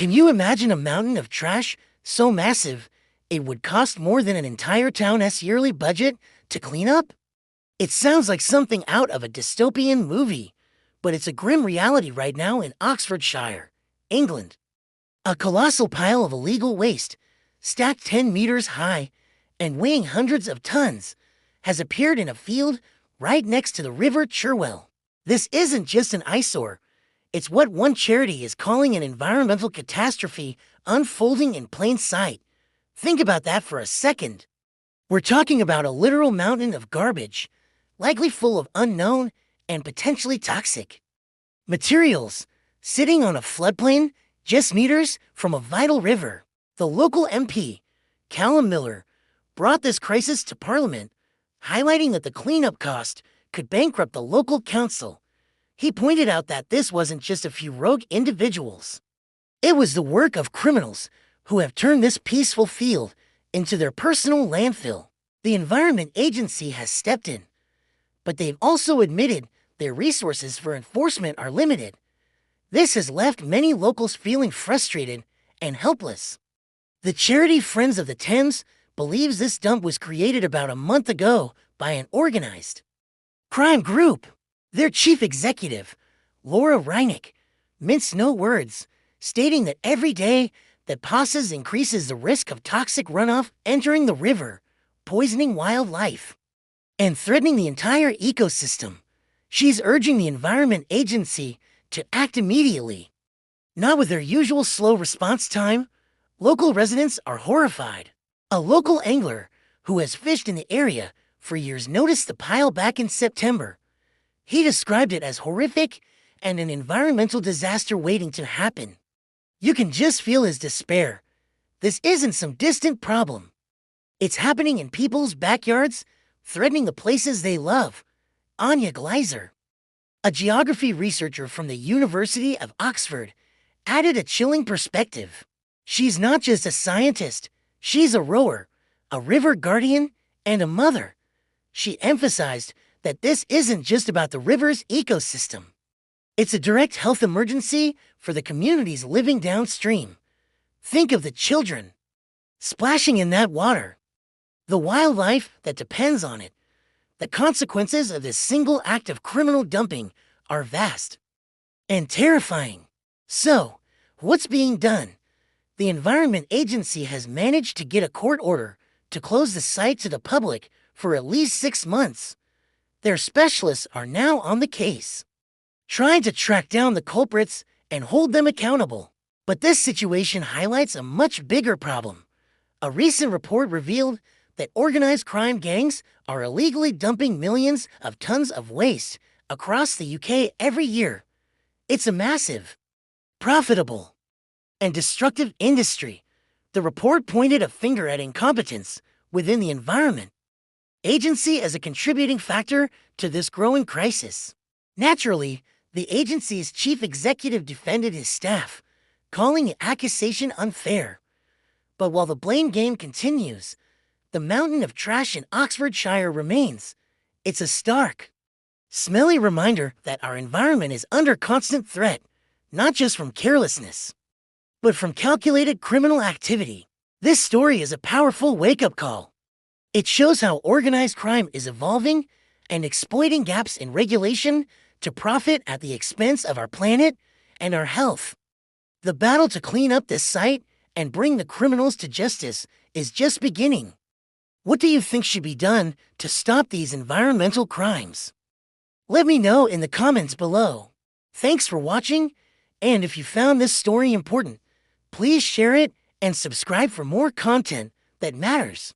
Can you imagine a mountain of trash so massive it would cost more than an entire town's yearly budget to clean up? It sounds like something out of a dystopian movie, but it's a grim reality right now in Oxfordshire, England. A colossal pile of illegal waste, stacked 10 meters high and weighing hundreds of tons, has appeared in a field right next to the River Cherwell. This isn't just an eyesore. It's what one charity is calling an environmental catastrophe unfolding in plain sight. Think about that for a second. We're talking about a literal mountain of garbage, likely full of unknown and potentially toxic materials, sitting on a floodplain just meters from a vital river. The local MP, Calum Miller, brought this crisis to Parliament, highlighting that the cleanup cost could bankrupt the local council. He pointed out that this wasn't just a few rogue individuals. It was the work of criminals who have turned this peaceful field into their personal landfill. The Environment Agency has stepped in, but they've also admitted their resources for enforcement are limited. This has left many locals feeling frustrated and helpless. The charity Friends of the Thames believes this dump was created about a month ago by an organized crime group. Their chief executive, Laura Reinick, minced no words, stating that every day that passes increases the risk of toxic runoff entering the river, poisoning wildlife, and threatening the entire ecosystem. She's urging the Environment Agency to act immediately. Not with their usual slow response time, local residents are horrified. A local angler who has fished in the area for years noticed the pile back in September. He described it as horrific and an environmental disaster waiting to happen. You can just feel his despair. This isn't some distant problem. It's happening in people's backyards, threatening the places they love. Anya Gleiser, a geography researcher from the University of Oxford, added a chilling perspective. She's not just a scientist, she's a rower, a river guardian, and a mother. She emphasized that this isn't just about the river's ecosystem. It's a direct health emergency for the communities living downstream. Think of the children splashing in that water, the wildlife that depends on it. The consequences of this single act of criminal dumping are vast and terrifying. So, what's being done? The Environment Agency has managed to get a court order to close the site to the public for at least 6 months. Their specialists are now on the case, trying to track down the culprits and hold them accountable. But this situation highlights a much bigger problem. A recent report revealed that organized crime gangs are illegally dumping millions of tons of waste across the UK every year. It's a massive, profitable, and destructive industry. The report pointed a finger at incompetence within the Environment Agency as a contributing factor to this growing crisis. Naturally, the agency's chief executive defended his staff, calling the accusation unfair. But while the blame game continues, the mountain of trash in Oxfordshire remains. It's a stark, smelly reminder that our environment is under constant threat, not just from carelessness, but from calculated criminal activity. This story is a powerful wake-up call. It shows how organized crime is evolving and exploiting gaps in regulation to profit at the expense of our planet and our health. The battle to clean up this site and bring the criminals to justice is just beginning. What do you think should be done to stop these environmental crimes? Let me know in the comments below. Thanks for watching, and if you found this story important, please share it and subscribe for more content that matters.